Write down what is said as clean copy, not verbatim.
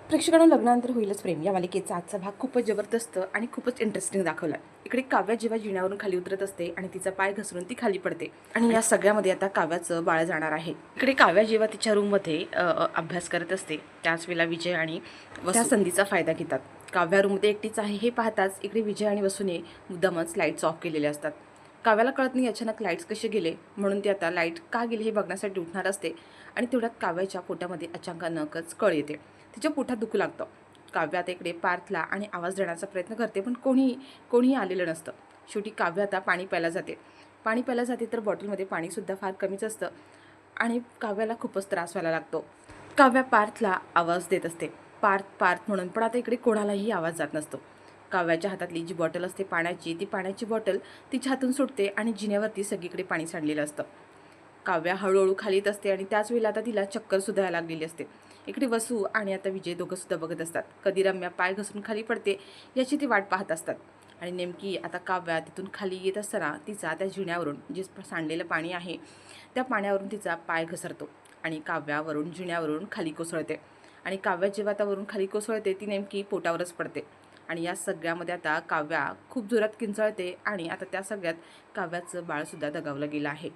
प्रेक्षकांना लग्नानंतर होईलच प्रेम या मालिकेचा आजचा भाग खूपच जबरदस्त आणि खूपच इंटरेस्टिंग दाखवला. इकडे काव्या जेव्हा जिण्यावरून खाली उतरत असते आणि तिचा पाय घसरून ती खाली पडते आणि या सगळ्यामध्ये आता काव्याचं बाळ जाणार आहे. इकडे काव्या जेव्हा तिच्या रूममध्ये अभ्यास करत असते त्याच वेळेला विजय आणि त्या संधीचा फायदा घेतात. काव्या रूममध्ये एकटीच आहे हे पाहताच इकडे विजय आणि वसूने मुद्दामच लाईट्स ऑफ केलेले असतात. काव्याला कळत नाही अचानक लाईट्स कसे गेले, म्हणून ती आता लाईट का गेले हे बघण्यासाठी उठणार असते आणि तेवढ्यात काव्याच्या पोटामध्ये अचानकच कळ येते. तिच्या पोटात दुखू लागतं. काव्य आता इकडे पार्थला आणि आवाज देण्याचा प्रयत्न करते, पण कोणीही आलेलं नसतं. शेवटी काव्य आता पाणी प्यायला जाते तर बॉटलमध्ये पाणीसुद्धा फार कमीच असतं आणि काव्याला खूपच त्रास व्हायला लागतो. काव्या पार्थला आवाज देत असते, पार्थ पार्थ म्हणून, पण आता इकडे कोणालाही आवाज जात नसतो. काव्याच्या हातातली जी बॉटल असते पाण्याची, ती पाण्याची बॉटल तिच्या हातून सुटते आणि जिन्यावरती सगळीकडे पाणी सांडलेलं असतं. काव्या हळूहळू खाली येत असते आणि त्याच वेळेला आता तिला चक्करसुद्धा यायला लागलेली असते. इकडे वसू आणि आता विजय दोघंसुद्धा बघत असतात. कधी रम्या पाय घसरून खाली पडते याची ती वाट पाहत असतात आणि नेमकी आता काव्या तिथून खाली येत असताना तिचा त्या जिण्यावरून जे सांडलेलं पाणी आहे त्या पाण्यावरून तिचा पाय घसरतो आणि काव्यावरून जिण्यावरून खाली कोसळते आणि काव्या जेव्हा त्यावरून खाली कोसळते ती नेमकी पोटावरच पडते आणि या सगळ्यामध्ये आता काव्या खूप जोरात किंचाळते आणि आता त्या सगळ्यात काव्याचं बाळसुद्धा दगावलं गेलं आहे.